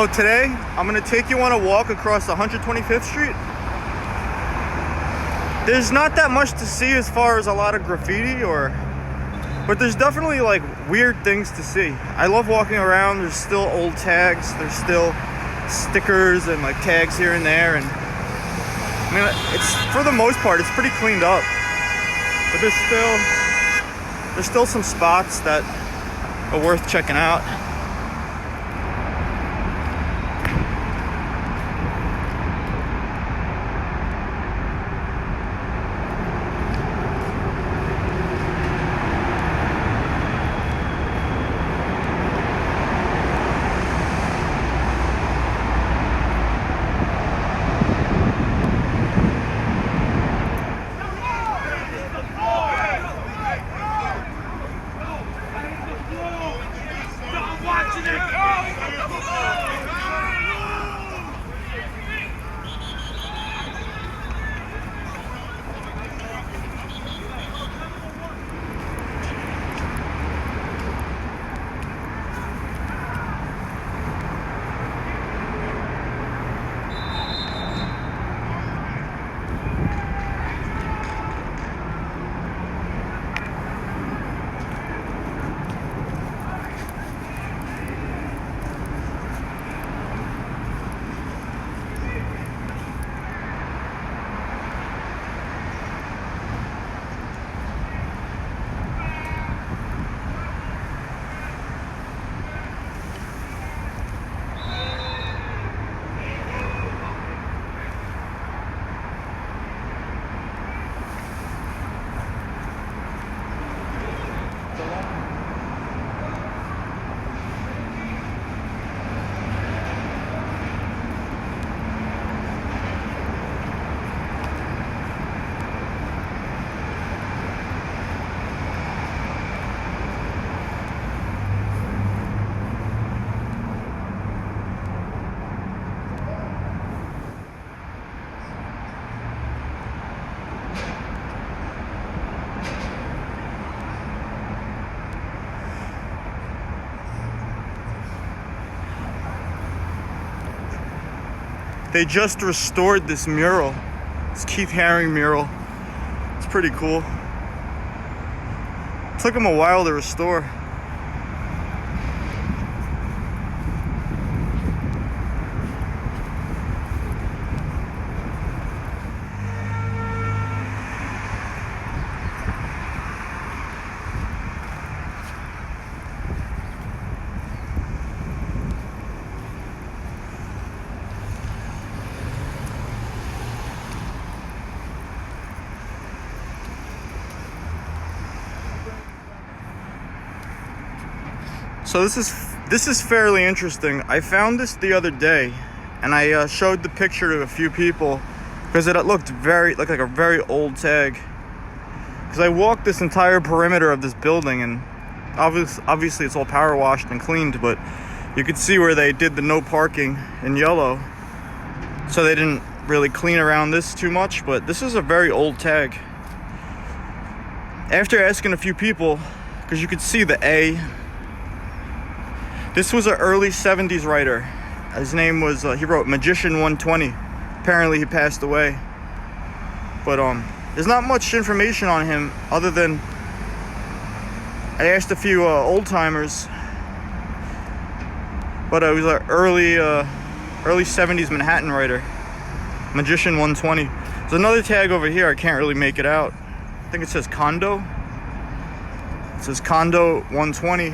So today, I'm gonna take you on a walk across 125th Street. There's not that much to see as far as a lot of graffiti but there's definitely like weird things to see. I love walking around. There's still old tags. There's still stickers and like tags here and there. And I mean, it's, for the most part, it's pretty cleaned up. But there's still some spots that are worth checking out. They just restored this mural. This Keith Haring mural. It's pretty cool. It took them a while to restore. So this is fairly interesting. I found this the other day, and I showed the picture to a few people because it looked like a very old tag. Because I walked this entire perimeter of this building, and obviously it's all power washed and cleaned, but you could see where they did the no parking in yellow. So they didn't really clean around this too much, but this is a very old tag. After asking a few people, because you could see the A. This was an early 70s writer. His name was, he wrote Magician 120. Apparently he passed away. But there's not much information on him other than I asked a few old timers. But it was an early 70s Manhattan writer. Magician 120. There's another tag over here, I can't really make it out. I think it says Condo. It says Condo 120.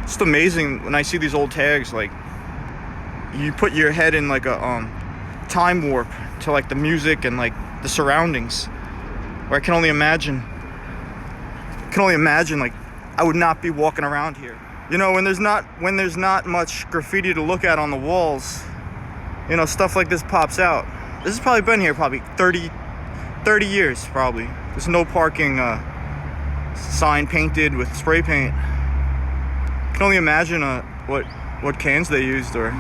It's amazing when I see these old tags, like you put your head in like a time warp to like the music and like the surroundings, where I can only imagine like I would not be walking around here. You know, when there's not much graffiti to look at on the walls, you know, stuff like this pops out. This has probably been here 30 years probably. There's no parking sign painted with spray paint. I can only imagine what cans they used, or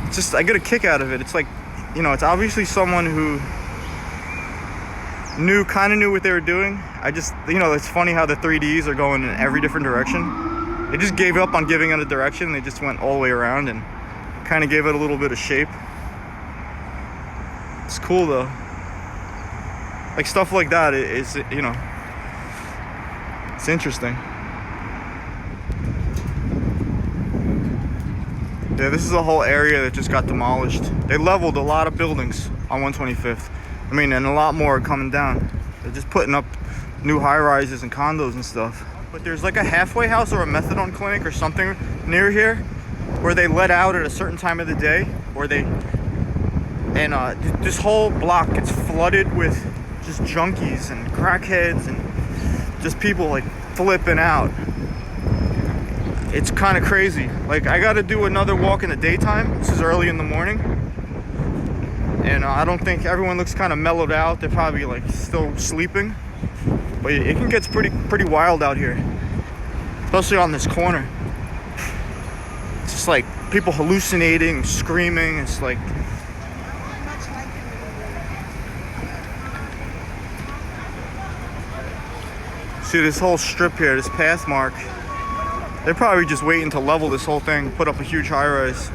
it's just, I get a kick out of it. It's like, you know, it's obviously someone who kind of knew what they were doing. I just, you know, it's funny how the 3Ds are going in every different direction. They just gave up on giving it a direction. They just went all the way around and kind of gave it a little bit of shape. It's cool though. Like stuff like that is, you know, it's interesting. Yeah, this is a whole area that just got demolished. They leveled a lot of buildings on 125th. I mean, and a lot more are coming down. They're just putting up new high-rises and condos and stuff. But there's like a halfway house or a methadone clinic or something near here where they let out at a certain time of the day, where they, and this whole block gets flooded with just junkies and crackheads and just people like flipping out. It's kind of crazy. Like, I gotta do another walk in the daytime. This is early in the morning. And I don't think everyone looks kind of mellowed out. They're probably like still sleeping. But it can get pretty wild out here. Especially on this corner. It's just like people hallucinating, screaming. It's like... See this whole strip here, this path mark. They're probably just waiting to level this whole thing, put up a huge high-rise.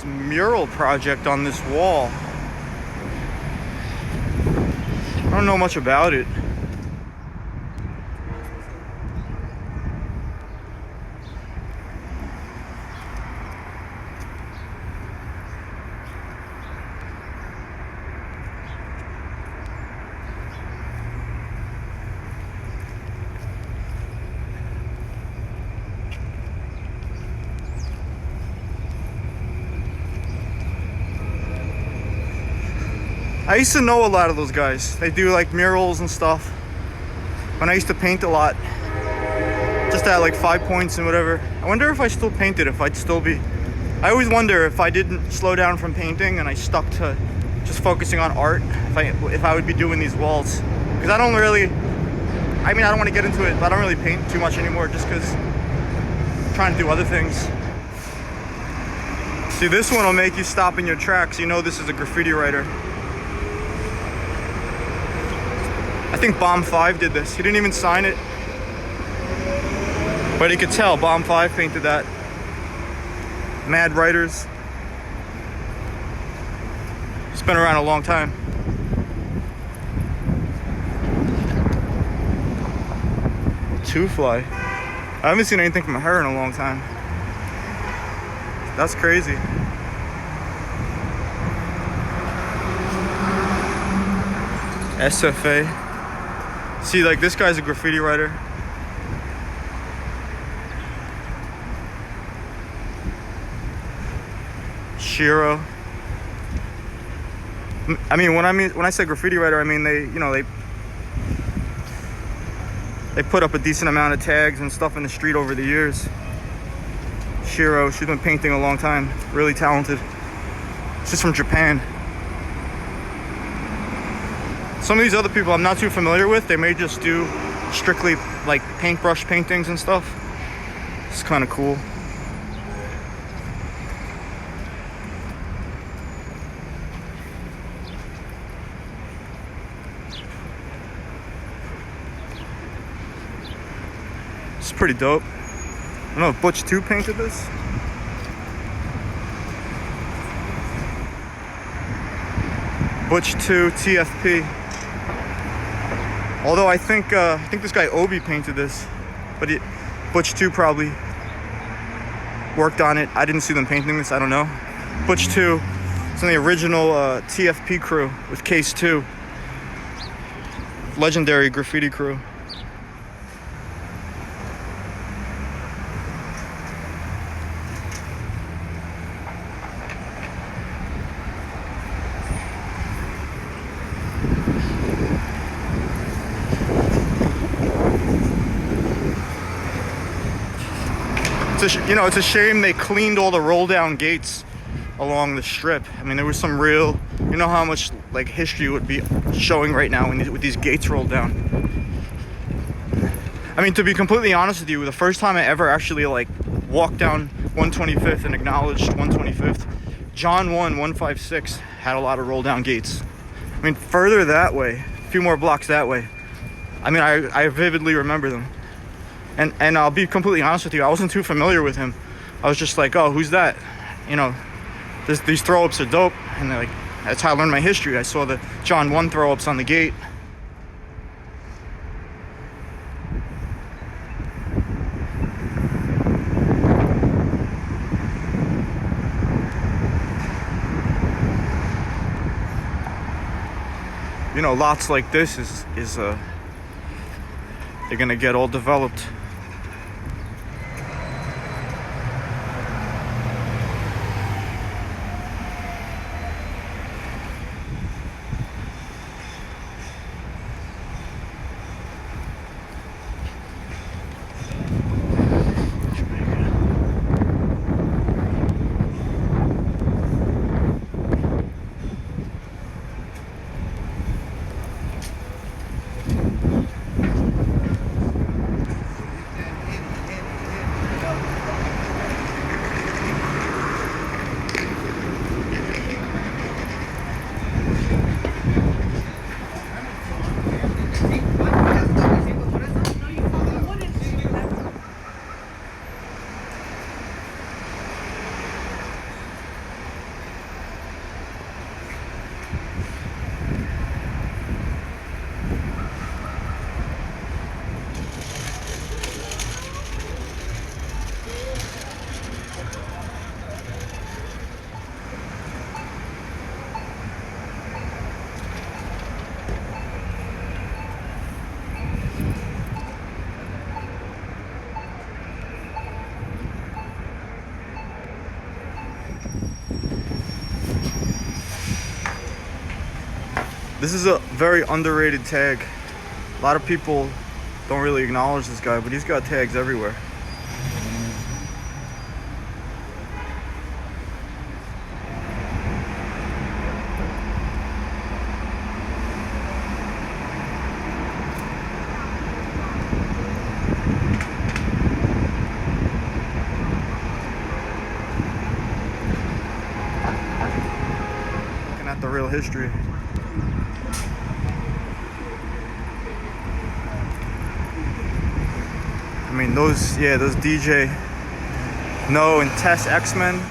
Mural project on this wall. I don't know much about it. I used to know a lot of those guys. They do like murals and stuff. When I used to paint a lot, just at like 5 points and whatever. I wonder if I still painted, if I'd still be... I always wonder if I didn't slow down from painting and I stuck to just focusing on art, if I would be doing these walls. Because I don't really... I mean, I don't want to get into it, but I don't really paint too much anymore just because I'm trying to do other things. See, this one will make you stop in your tracks. You know this is a graffiti writer. I think Bomb 5 did this. He didn't even sign it. But you could tell Bomb 5 painted that. Mad writers. He's been around a long time. Two Fly. I haven't seen anything from her in a long time. That's crazy. SFA. See, like, this guy's a graffiti writer. Shiro. I mean, when I say graffiti writer, I mean they put up a decent amount of tags and stuff in the street over the years. Shiro, she's been painting a long time. Really talented. She's from Japan. Some of these other people I'm not too familiar with. They may just do strictly like paintbrush paintings and stuff. It's kind of cool. It's pretty dope. I don't know if Butch 2 painted this. Butch 2 TFP. Although I think this guy Obi painted this, but Butch 2 probably worked on it. I didn't see them painting this. I don't know. Butch 2 is in the original TFP crew with Case 2, legendary graffiti crew. it's a shame they cleaned all the roll down gates along the strip. I mean, there was some real, you know how much like history would be showing right now with these gates rolled down. I mean, to be completely honest with you, the first time I ever actually like walked down 125th and acknowledged 125th, John 156 had a lot of roll down gates. I mean, further that way, a few more blocks that way, I mean, I vividly remember them. And I'll be completely honest with you, I wasn't too familiar with him. I was just like, oh, who's that? You know, these throw-ups are dope. And like, that's how I learned my history. I saw the John 1 throw-ups on the gate. You know, lots like this is they're gonna get all developed. This is a very underrated tag. A lot of people don't really acknowledge this guy, but he's got tags everywhere. Looking at the real history. I mean, those DJ No and Test X-Men.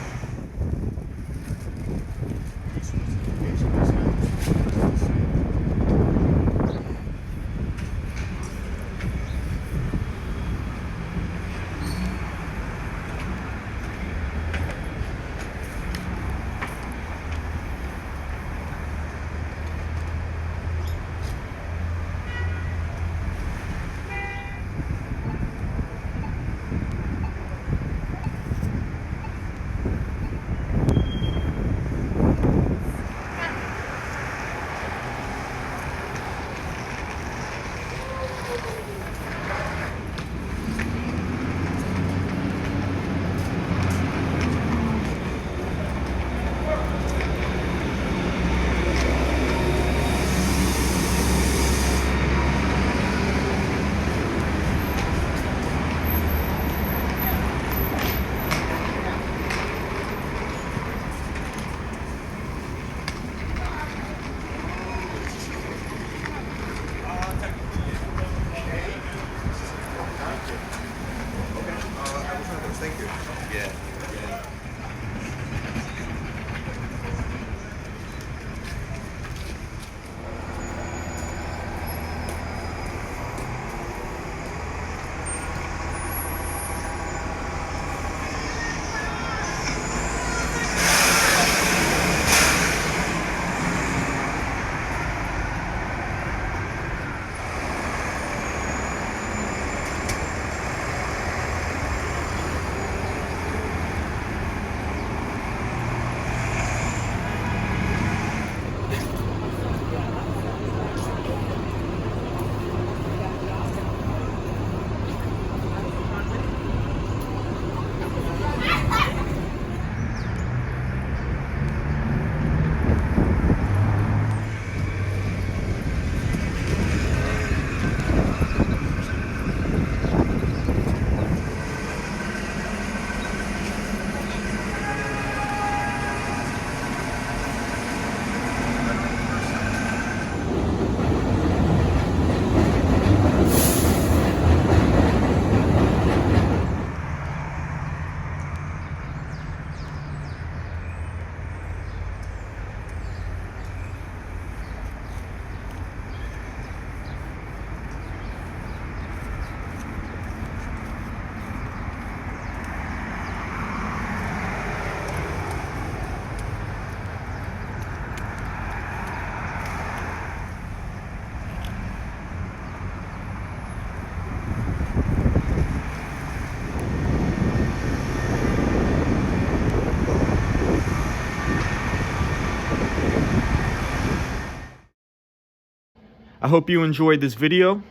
I hope you enjoyed this video.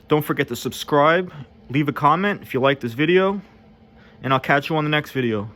Don't forget to subscribe, leave a comment if you like this video, and I'll catch you on the next video.